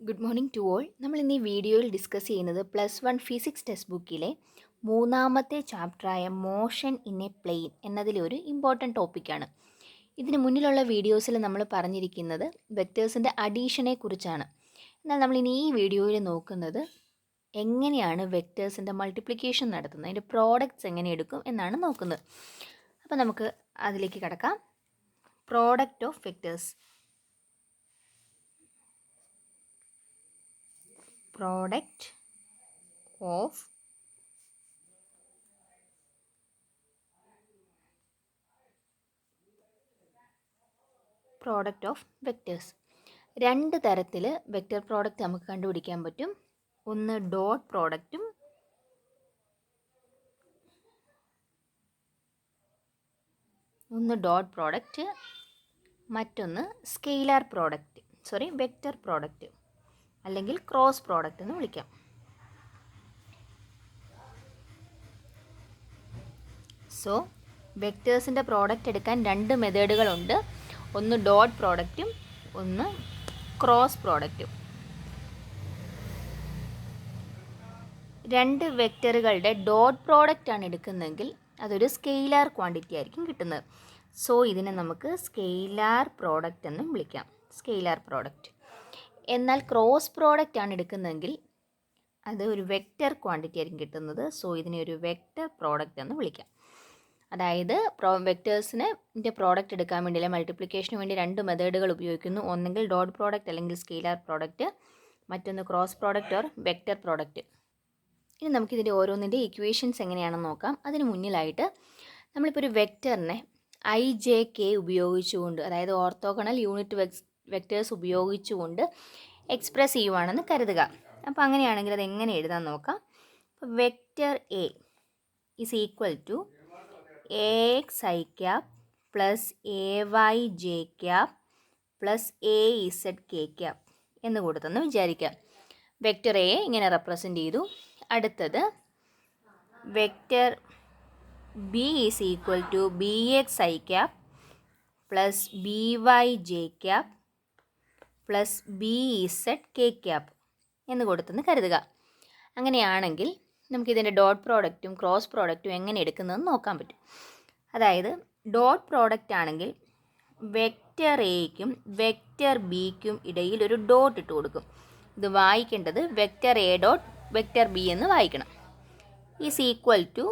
Good morning to all. നമ്മൾ ഇന്ന് ഈ വീഡിയോയിൽ ഡിസ്കസ് ചെയ്യുന്നത് +1 ഫിസിക്സ് ടെക്സ്റ്റ് ബുക്കിലെ മൂന്നാമത്തെ ചാപ്റ്ററായ മോഷൻ ഇൻ എ പ്ലെയിൻ എന്നതിലെ ഒരു ഇമ്പോർട്ടൻറ്റ് ടോപ്പിക്കാണ്. ഇതിന് മുന്നിലുള്ള വീഡിയോസിൽ നമ്മൾ പറഞ്ഞിരിക്കുന്നത് വെക്റ്റേഴ്സിൻ്റെ അഡീഷനെ കുറിച്ചാണ്. എന്നാൽ നമ്മളിനി ഈ വീഡിയോയിൽ നോക്കുന്നത് എങ്ങനെയാണ് വെക്റ്റേഴ്സിൻ്റെ മൾട്ടിപ്ലിക്കേഷൻ നടത്തുന്നത്, അതിൻ്റെ പ്രോഡക്റ്റ്സ് എങ്ങനെ എടുക്കും എന്നാണ് നോക്കുന്നത്. അപ്പോൾ നമുക്ക് അതിലേക്ക് കടക്കാം. Product of vectors. Product of vectors. രണ്ട് തരത്തിൽ വെക്റ്റർ പ്രോഡക്റ്റ് നമുക്ക് കണ്ടുപിടിക്കാൻ പറ്റും. ഒന്ന് ഡോട്ട് പ്രോഡക്റ്റും മറ്റൊന്ന് സ്കെയിലാർ പ്രോഡക്റ്റ്, വെക്റ്റർ പ്രോഡക്റ്റ് അല്ലെങ്കിൽ ക്രോസ് പ്രോഡക്റ്റ് എന്ന് വിളിക്കാം. സോ വെക്റ്റേഴ്സിൻ്റെ പ്രോഡക്റ്റ് എടുക്കാൻ രണ്ട് മെത്തേഡുകളുണ്ട്. ഒന്ന് ഡോട്ട് പ്രോഡക്റ്റും ഒന്ന് ക്രോസ് പ്രോഡക്റ്റും. രണ്ട് വെക്റ്ററുകളുടെ ഡോട്ട് പ്രോഡക്റ്റ് ആണ് എടുക്കുന്നതെങ്കിൽ അതൊരു സ്കെയിലാർ ക്വാണ്ടിറ്റി ആയിരിക്കും കിട്ടുന്നത്. സോ ഇതിനെ നമുക്ക് സ്കെയിലാർ പ്രോഡക്റ്റ് എന്നും വിളിക്കാം, സ്കെയിലാർ പ്രോഡക്റ്റ്. എന്നാൽ ക്രോസ് പ്രോഡക്റ്റ് ആണ് എടുക്കുന്നതെങ്കിൽ അത് ഒരു വെക്റ്റർ ക്വാണ്ടിറ്റി ആയിരിക്കും കിട്ടുന്നത്. സോ ഇതിനെ ഒരു വെക്റ്റർ പ്രോഡക്റ്റ് എന്ന് വിളിക്കാം. അതായത് വെക്റ്റേഴ്സിൻ്റെ പ്രോഡക്റ്റ് എടുക്കാൻ വേണ്ടി മൾട്ടിപ്ലിക്കേഷന് വേണ്ടി രണ്ട് മെത്തേഡുകൾ ഉപയോഗിക്കുന്നു. ഒന്നെങ്കിൽ ഡോട്ട് പ്രോഡക്റ്റ് അല്ലെങ്കിൽ സ്കെയിലാർ പ്രോഡക്റ്റ്, മറ്റൊന്ന് cross product or vector product. ഇനി നമുക്കിതിൻ്റെ ഓരോന്നിൻ്റെ ഇക്വേഷൻസ് എങ്ങനെയാണെന്ന് നോക്കാം. അതിന് മുന്നിലായിട്ട് നമ്മളിപ്പോൾ ഒരു വെക്റ്ററിനെ IJK ഉപയോഗിച്ചുകൊണ്ട്, അതായത് ഓർത്തോഗണൽ യൂണിറ്റ് വെക്റ്റേഴ്സ് ഉപയോഗിച്ചുകൊണ്ട് എക്സ്പ്രസ് ചെയ്യുവാണെന്ന് കരുതുക. അപ്പോൾ അങ്ങനെയാണെങ്കിൽ അത് എങ്ങനെ എഴുതാൻ നോക്കാം. അപ്പോൾ vector A is equal to AXi cap plus AYJ cap plus AZK cap എന്ന് കൊടുത്തെന്ന് വിചാരിക്കാം. വെക്റ്റർ എ ഇങ്ങനെ റെപ്രസെൻ്റ് ചെയ്തു. അടുത്തത് vector B is equal to BXi cap plus BYJ cap plus BZK cap എന്ന് കൊടുത്തെന്ന് കരുതുക. അങ്ങനെയാണെങ്കിൽ നമുക്കിതിൻ്റെ ഡോട്ട് പ്രോഡക്റ്റും ക്രോസ് പ്രോഡക്റ്റും എങ്ങനെ എടുക്കുന്നതെന്ന് നോക്കാൻ പറ്റും. അതായത് ഡോട്ട് പ്രോഡക്റ്റ് ആണെങ്കിൽ വെക്റ്റർ എയ്ക്കും വെക്റ്റർ ബിക്കും ഇടയിൽ ഒരു ഡോട്ട് ഇട്ട് കൊടുക്കും. ഇത് വായിക്കേണ്ടത് vector A dot vector B എന്ന് വായിക്കണം. Is equal to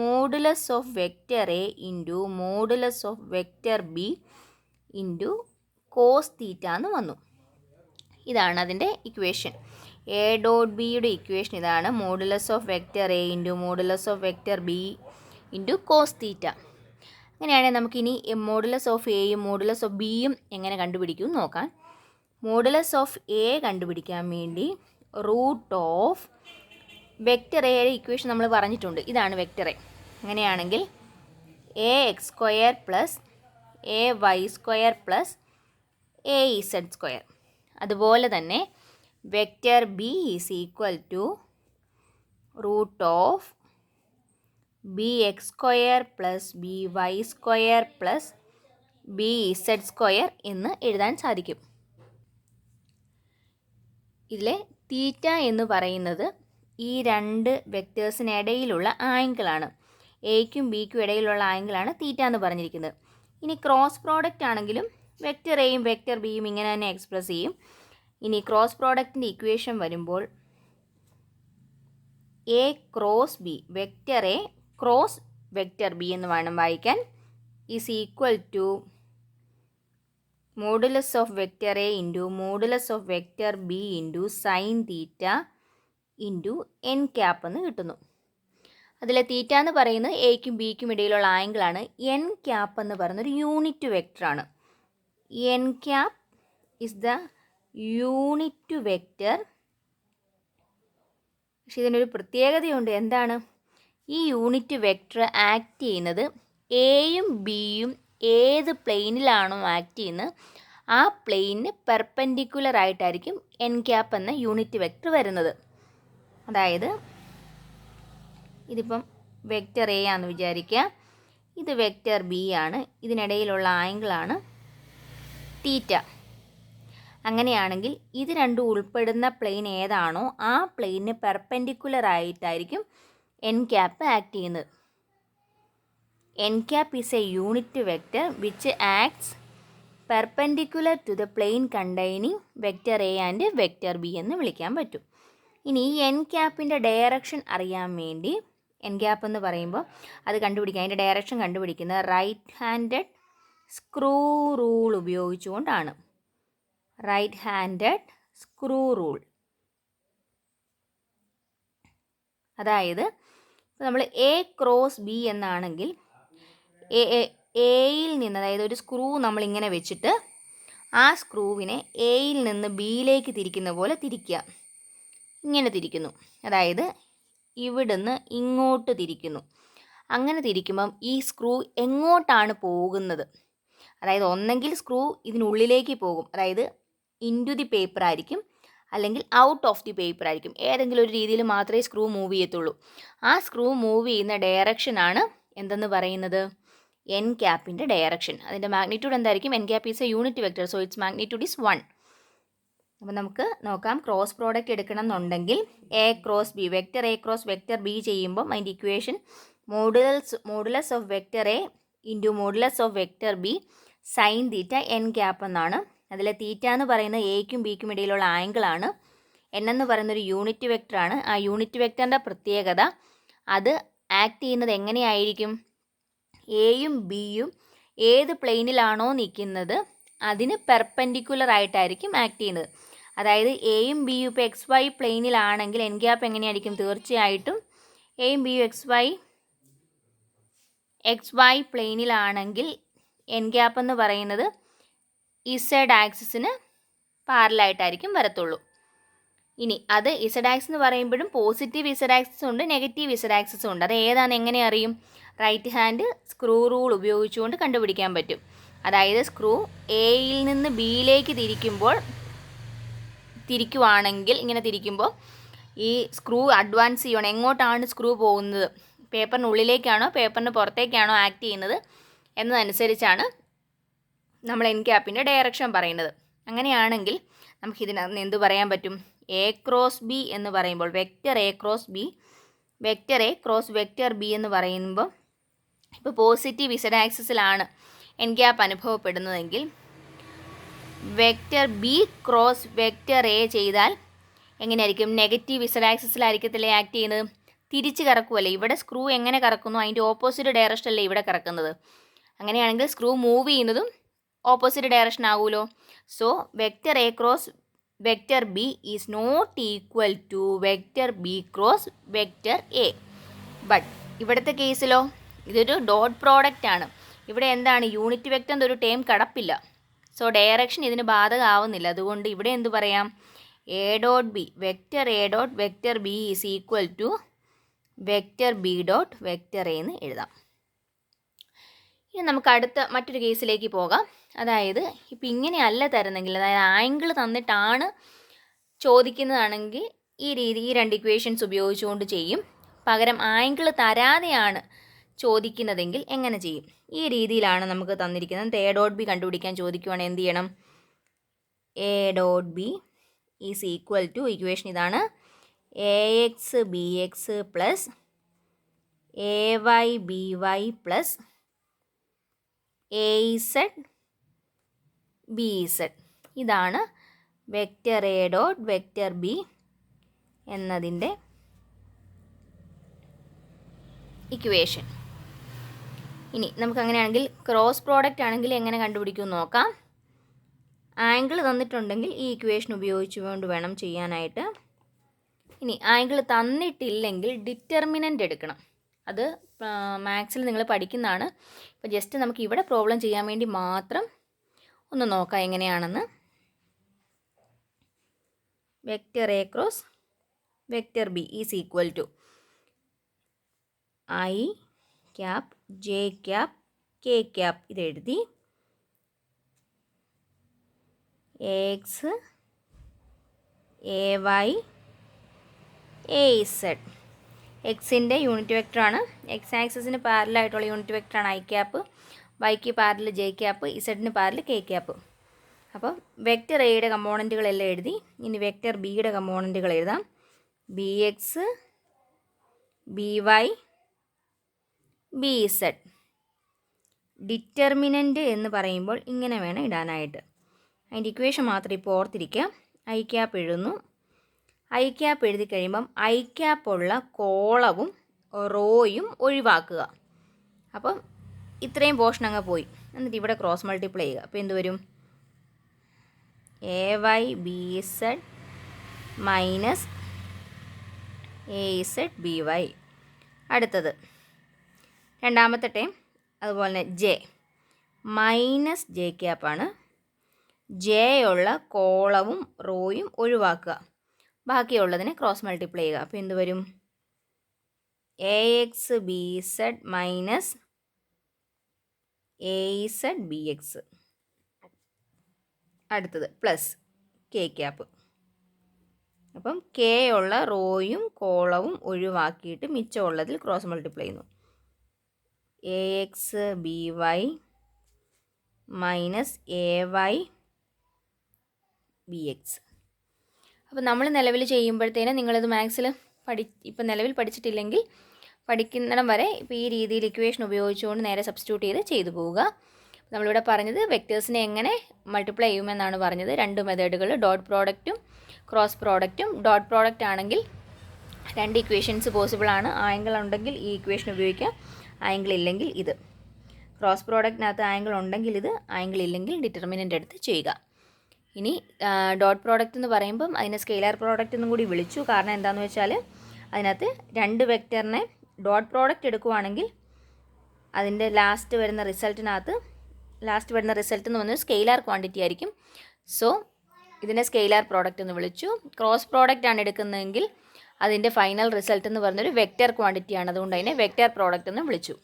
modulus of vector A into modulus of vector B into cos theta എന്ന് വന്നു. ഇതാണ് അതിൻ്റെ ഇക്വേഷൻ. എ ഡോട്ട് ബിയുടെ ഇക്വേഷൻ ഇതാണ്. Modulus of vector A into modulus of vector B into cos theta. അങ്ങനെയാണെങ്കിൽ നമുക്കിനി modulus of എയും modulus of ബിയും എങ്ങനെ കണ്ടുപിടിക്കും നോക്കാം. മോഡുലസ് ഓഫ് എ കണ്ടുപിടിക്കാൻ വേണ്ടി റൂട്ട് ഓഫ് വെക്റ്റർ എയുടെ ഇക്വേഷൻ നമ്മൾ പറഞ്ഞിട്ടുണ്ട്. ഇതാണ് വെക്റ്റർ എ. അങ്ങനെയാണെങ്കിൽ AX² plus AY² plus AZ². അതുപോലെ തന്നെ vector B is equal to root of BX² plus BY² plus BZ² എന്ന് എഴുതാൻ സാധിക്കും. ഇതിലെ തീറ്റ എന്ന് പറയുന്നത് ഈ രണ്ട് വെക്റ്റേഴ്സിനിടയിലുള്ള ആംഗിളാണ്. എയ്ക്കും ബിക്കും ഇടയിലുള്ള ആംഗിളാണ് തീറ്റ എന്ന് പറഞ്ഞിരിക്കുന്നത്. ഇനി ക്രോസ് പ്രോഡക്റ്റ് ആണെങ്കിലും വെക്റ്റർ എയും വെക്റ്റർ ബിയും ഇങ്ങനെ തന്നെ എക്സ്പ്രസ് ചെയ്യും. ഇനി ക്രോസ് പ്രോഡക്റ്റിൻ്റെ ഇക്വേഷൻ വരുമ്പോൾ A cross B, vector A cross vector B എന്ന് വേണം വായിക്കാൻ. Is equal to modulus of vector A into modulus of vector B into sine theta into N cap എന്ന് കിട്ടുന്നു. അതിലെ തീറ്റ എന്ന് പറയുന്നത് എയ്ക്കും ബിക്കും ഇടയിലുള്ള ആംഗിളാണ്. എൻ ക്യാപ്പ് എന്ന് പറയുന്നൊരു യൂണിറ്റ് വെക്റ്ററാണ്. N cap is the unit vector. പക്ഷെ ഇതിനൊരു പ്രത്യേകതയുണ്ട്. എന്താണ്? ഈ യൂണിറ്റ് വെക്റ്റർ ആക്ട് ചെയ്യുന്നത് എയും ബിയും ഏത് പ്ലെയിനിലാണോ ആക്ട് ചെയ്യുന്നത് ആ പ്ലെയിനിന് പെർപെൻഡിക്കുലർ ആയിട്ടായിരിക്കും എൻ ക്യാപ്പ് എന്ന യൂണിറ്റ് വെക്റ്റർ വരുന്നത്. അതായത് ഇതിപ്പം വെക്റ്റർ എ ആണെന്ന് വിചാരിക്കുക, ഇത് വെക്റ്റർ ബി ആണ്, ഇതിനിടയിലുള്ള ആംഗിളാണ് തീറ്റ. അങ്ങനെയാണെങ്കിൽ ഇത് രണ്ടും ഉൾപ്പെടുന്ന പ്ലെയിൻ ഏതാണോ ആ പ്ലെയിനിന് പെർപെൻഡിക്കുലർ ആയിട്ടായിരിക്കും എൻ ക്യാപ്പ് ആക്ട് ചെയ്യുന്നത്. N cap is a unit vector which acts perpendicular to the plane containing vector A and vector B എന്ന് വിളിക്കാൻ പറ്റും. ഇനി ഈ എൻ ക്യാപ്പിൻ്റെ ഡയറക്ഷൻ അറിയാൻ വേണ്ടി, എൻ ക്യാപ്പ് എന്ന് പറയുമ്പോൾ അത് കണ്ടുപിടിക്കാൻ, അതിൻ്റെ ഡയറക്ഷൻ കണ്ടുപിടിക്കുന്നത് റൈറ്റ് ഹാൻഡഡ് സ്ക്രൂ റൂൾ ഉപയോഗിച്ചുകൊണ്ടാണ്. Right handed screw rule. അതായത് നമ്മൾ എ ക്രോസ് ബി എന്നാണെങ്കിൽ എയിൽ നിന്ന്, അതായത് ഒരു സ്ക്രൂ നമ്മളിങ്ങനെ വെച്ചിട്ട് ആ സ്ക്രൂവിനെ എയിൽ നിന്ന് ബിയിലേക്ക് തിരിക്കുന്ന പോലെ തിരിക്കുക. ഇങ്ങനെ തിരിക്കുന്നു, അതായത് ഇവിടുന്ന് ഇങ്ങോട്ട് തിരിക്കുന്നു. അങ്ങനെ തിരിക്കുമ്പം ഈ സ്ക്രൂ എങ്ങോട്ടാണ് പോകുന്നത്, അതായത് ഒന്നെങ്കിൽ സ്ക്രൂ ഇതിനുള്ളിലേക്ക് പോകും, അതായത് ഇൻറ്റു ദി പേപ്പർ ആയിരിക്കും, അല്ലെങ്കിൽ ഔട്ട് ഓഫ് ദി പേപ്പർ ആയിരിക്കും. ഏതെങ്കിലും ഒരു രീതിയിൽ മാത്രമേ സ്ക്രൂ മൂവ് ചെയ്യത്തുള്ളൂ. ആ സ്ക്രൂ മൂവ് ചെയ്യുന്ന ഡയറക്ഷനാണ് എന്തെന്ന് പറയുന്നത്, എൻ ക്യാപ്പിൻ്റെ ഡയറക്ഷൻ. അതിൻ്റെ മാഗ്നിറ്റ്യൂഡ് എന്തായിരിക്കും? N cap is a unit vector, so it's magnitude is 1. അപ്പോൾ നമുക്ക് നോക്കാം. ക്രോസ് പ്രോഡക്റ്റ് എടുക്കണം എന്നുണ്ടെങ്കിൽ A cross B, vector A cross vector B ചെയ്യുമ്പം അതിൻ്റെ equation modulus of vector A into modulus of vector B sine theta N cap എന്നാണ്. അതിലെ തീറ്റ എന്ന് പറയുന്നത് എയ്ക്കും ബിക്കും ഇടയിലുള്ള ആംഗിളാണ്. എൻ എന്ന് പറയുന്നൊരു യൂണിറ്റ് വെക്റ്ററാണ്. ആ യൂണിറ്റ് വെക്റ്ററിൻ്റെ പ്രത്യേകത, അത് ആക്ട് ചെയ്യുന്നത് എങ്ങനെയായിരിക്കും? എയും ബിയും ഏത് പ്ലെയിനിലാണോ നിൽക്കുന്നത് അതിന് പെർപെൻഡിക്കുലർ ആയിട്ടായിരിക്കും ആക്ട് ചെയ്യുന്നത്. അതായത് എയും ബിയും ഇപ്പോൾ എക്സ് വൈ പ്ലെയിനിലാണെങ്കിൽ എൻ ക്യാപ്പ് എങ്ങനെയായിരിക്കും? തീർച്ചയായിട്ടും എയും ബിയും എക്സ് വൈ പ്ലെയിനിലാണെങ്കിൽ എൻ ക്യാപ്പ് എന്ന് പറയുന്നത് ഇസഡ് ആക്സിസിന് പാരലായിട്ടായിരിക്കും വരത്തുള്ളൂ. ഇനി അത് ഇസഡ് ആക്സിസ് എന്ന് പറയുമ്പോഴും പോസിറ്റീവ് ഇസഡ് ആക്സിസ് ഉണ്ട്, നെഗറ്റീവ് ഇസഡ് ആക്സിസും ഉണ്ട്. അത് ഏതാണെന്ന് എങ്ങനെ അറിയും? റൈറ്റ് ഹാൻഡ് സ്ക്രൂ റൂൾ ഉപയോഗിച്ചുകൊണ്ട് കണ്ടുപിടിക്കാൻ പറ്റും. അതായത് സ്ക്രൂ എയിൽ നിന്ന് ബിയിലേക്ക് തിരിക്കുവാണെങ്കിൽ ഇങ്ങനെ തിരിക്കുമ്പോൾ ഈ സ്ക്രൂ അഡ്വാൻസ് ചെയ്യണം. എങ്ങോട്ടാണ് സ്ക്രൂ പോകുന്നത്, പേപ്പറിനുള്ളിലേക്കാണോ പേപ്പറിന് പുറത്തേക്കാണോ ആക്ട് ചെയ്യുന്നത് എന്നതനുസരിച്ചാണ് നമ്മൾ എൻ ക്യാപ്പിൻ്റെ ഡയറക്ഷൻ പറയുന്നത്. അങ്ങനെയാണെങ്കിൽ നമുക്കിതിനകത്ത് എന്ത് പറയാൻ പറ്റും? എ ക്രോസ് ബി എന്ന് പറയുമ്പോൾ vector A cross B, vector A cross vector B എന്ന് പറയുമ്പോൾ ഇപ്പോൾ പോസിറ്റീവ് ഇസഡ് ആക്സിസിലാണ് എൻ ക്യാപ്പ് അനുഭവപ്പെടുന്നതെങ്കിൽ vector B cross vector A ചെയ്താൽ എങ്ങനെയായിരിക്കും? നെഗറ്റീവ് ഇസഡ് ആക്സിസിലായിരിക്കത്തില്ലേ ആക്ട് ചെയ്യുന്നത്? തിരിച്ച് കറക്കുമല്ലേ. ഇവിടെ സ്ക്രൂ എങ്ങനെ കറക്കുന്നു അതിൻ്റെ ഓപ്പോസിറ്റ് ഡയറക്ഷനല്ലേ ഇവിടെ കറക്കുന്നത്. അങ്ങനെയാണെങ്കിൽ സ്ക്രൂ മൂവ് ചെയ്യുന്നതും ഓപ്പോസിറ്റ് ഡയറക്ഷൻ ആകുമല്ലോ. So vector A cross vector B is not equal to vector B cross vector A. But ഇവിടുത്തെ കേസിലോ ഇതൊരു ഡോട്ട് പ്രോഡക്റ്റ് ആണ്. ഇവിടെ എന്താണ്? യൂണിറ്റ് വെക്റ്റർ എന്നൊരു ടേം കടപ്പില്ല. സോ ഡയറക്ഷൻ ഇതിന് ബാധകമാവുന്നില്ല. അതുകൊണ്ട് ഇവിടെ എന്ത് പറയാം? A dot B, vector A dot vector B is equal to vector B dot vector A എന്ന് എഴുതാം. ഇനി നമുക്ക് അടുത്ത മറ്റൊരു കേസിലേക്ക് പോകാം. അതായത് ഇപ്പം ഇങ്ങനെയല്ല തരുന്നെങ്കിൽ, അതായത് ആംഗിൾ തന്നിട്ടാണ് ചോദിക്കുന്നതാണെങ്കിൽ ഈ രണ്ട് ഇക്വേഷൻസ് ഉപയോഗിച്ചുകൊണ്ട് ചെയ്യും. പകരം ആംഗിൾ തരാതെയാണ് ചോദിക്കുന്നതെങ്കിൽ എങ്ങനെ ചെയ്യും? ഈ രീതിയിലാണ് നമുക്ക് തന്നിരിക്കുന്നത്. എ ഡോട്ട് ബി കണ്ടുപിടിക്കാൻ ചോദിക്കുവാണെങ്കിൽ എന്ത് ചെയ്യണം? A dot B is equal to, equation ഇതാണ്, A X B X plus A Y B Y plus A Z B Z. ഇതാണ് vector A dot vector B എന്നതിൻ്റെ ഇക്വേഷൻ. ഇനി നമുക്ക് അങ്ങനെയാണെങ്കിൽ ക്രോസ് പ്രോഡക്റ്റ് ആണെങ്കിൽ എങ്ങനെ കണ്ടുപിടിക്കുമെന്ന് നോക്കാം. ആംഗിൾ തന്നിട്ടുണ്ടെങ്കിൽ ഈ ഇക്വേഷൻ ഉപയോഗിച്ചുകൊണ്ട് വേണം ചെയ്യാനായിട്ട്. ഇനി ആംഗിൾ തന്നിട്ടില്ലെങ്കിൽ ഡിറ്റർമിനൻ്റ് എടുക്കണം. അത് മാത്സിൽ നിങ്ങൾ പഠിക്കുന്നതാണ്. ഇപ്പോൾ ജസ്റ്റ് നമുക്ക് ഇവിടെ പ്രോബ്ലം ചെയ്യാൻ വേണ്ടി മാത്രം ഒന്ന് നോക്കാം എങ്ങനെയാണെന്ന്. Vector A cross vector B is equal to I cap J cap K cap ഇതെഴുതി, X A Y A Z. എക്സിൻ്റെ യൂണിറ്റ് വെക്ടറാണ്, എക്സ് ആക്സിസിന് പാരലായിട്ടുള്ള യൂണിറ്റ് വെക്ടറാണ് ഐ ക്യാപ്പ്, വൈക്ക് പാരൽ ജെ ക്യാപ്പ്, ഇസഡിന് പാരൽ കെ ക്യാപ്പ്. അപ്പം വെക്റ്റർ എയുടെ കമ്പോണൻറ്റുകളെല്ലാം എഴുതി. ഇനി വെക്റ്റർ ബിയുടെ കമ്പോണൻറ്റുകൾ എഴുതാം. B X, B Y, B Z. Determinant എന്ന് പറയുമ്പോൾ ഇങ്ങനെ വേണം ഇടാനായിട്ട്. അതിൻ്റെ ഇക്വേഷൻ മാത്രം ഇപ്പോൾ ഓർത്തിരിക്കുക. ഐ ക്യാപ്പ് എഴുതുന്നു. ഐ ക്യാപ്പ് എഴുതി കഴിയുമ്പം ഐ ക്യാപ്പുള്ള കോളവും റോയും ഒഴിവാക്കുക. അപ്പം ഇത്രയും പോർഷൻ അങ്ങ് പോയി. എന്നിട്ട് ഇവിടെ ക്രോസ് മൾട്ടിപ്ലൈ ചെയ്യുക. അപ്പോൾ എന്ത് വരും? A Y B Z minus A Z B Y. അടുത്തത് രണ്ടാമത്തെ ടൈം അതുപോലെ തന്നെ ജെ മൈനസ് ജെ ക്യാപ്പാണ്. ജെ ഉള്ള കോളവും റോയും ഒഴിവാക്കുക. ബാക്കിയുള്ളതിനെ ക്രോസ് മൾട്ടിപ്ലൈ ചെയ്യുക. അപ്പോൾ എന്ത് വരും? A X B Z minus A Z B X. അടുത്തത് പ്ലസ് കെ ക്യാപ്പ്. അപ്പം കെ ഉള്ള റോയും കോളവും ഒഴിവാക്കിയിട്ട് മിച്ചമുള്ളതിൽ ക്രോസ് മൾട്ടിപ്ലൈ ചെയ്യുന്നു. A X B Y minus A Y B X. അപ്പോൾ നമ്മൾ നിലവിൽ ചെയ്യുമ്പോഴത്തേനും നിങ്ങളിത് മാത്സിൽ ഇപ്പം നിലവിൽ പഠിച്ചിട്ടില്ലെങ്കിൽ പഠിക്കുന്നിടം വരെ ഇപ്പോൾ ഈ രീതിയിൽ ഇക്വേഷൻ ഉപയോഗിച്ചുകൊണ്ട് നേരെ സബ്സ്റ്റിറ്റ്യൂട്ട് ചെയ്തു പോവുക. നമ്മളിവിടെ പറഞ്ഞത് വെക്റ്റേഴ്സിനെ എങ്ങനെ മൾട്ടിപ്ലൈ ചെയ്യുമെന്നാണ് പറഞ്ഞത്. 2 മെത്തേഡുകൾ, ഡോട്ട് പ്രോഡക്റ്റും ക്രോസ് പ്രോഡക്റ്റും. ഡോട്ട് പ്രോഡക്റ്റ് ആണെങ്കിൽ 2 ഇക്വേഷൻസ് പോസിബിൾ ആണ്. ആംഗിൾ ഉണ്ടെങ്കിൽ ഈ ഇക്വേഷൻ ഉപയോഗിക്കാം, ആംഗിൾ ഇല്ലെങ്കിൽ ഇത്. ക്രോസ് പ്രോഡക്റ്റിനകത്ത് ആംഗിൾ ഉണ്ടെങ്കിൽ ഇത്, ആംഗിൾ ഇല്ലെങ്കിൽ ഡിറ്റർമിനൻ്റ് എടുത്ത് ചെയ്യുക. ഇനി ഡോട്ട് പ്രോഡക്റ്റ് എന്ന് പറയുമ്പം അതിനെ സ്കെയിലാർ പ്രോഡക്റ്റ് എന്നും കൂടി വിളിച്ചു. കാരണം എന്താണെന്ന് വെച്ചാൽ അതിനകത്ത് 2 വെക്റ്ററിനെ ഡോട്ട് പ്രോഡക്റ്റ് എടുക്കുവാണെങ്കിൽ അതിൻ്റെ ലാസ്റ്റ് വരുന്ന റിസൾട്ട് എന്ന് പറഞ്ഞാൽ സ്കെയിലാർ ക്വാണ്ടിറ്റി ആയിരിക്കും. സോ ഇതിനെ സ്കെയിലാർ പ്രോഡക്റ്റ് എന്ന് വിളിച്ചു. ക്രോസ് പ്രോഡക്റ്റ് ആണ് എടുക്കുന്നതെങ്കിൽ അതിൻ്റെ ഫൈനൽ റിസൾട്ട് എന്ന് പറഞ്ഞൊരു വെക്റ്റർ ക്വാണ്ടിറ്റിയാണ്. അതുകൊണ്ട് അതിനെ വെക്റ്റർ പ്രോഡക്റ്റ് എന്ന് വിളിച്ചു.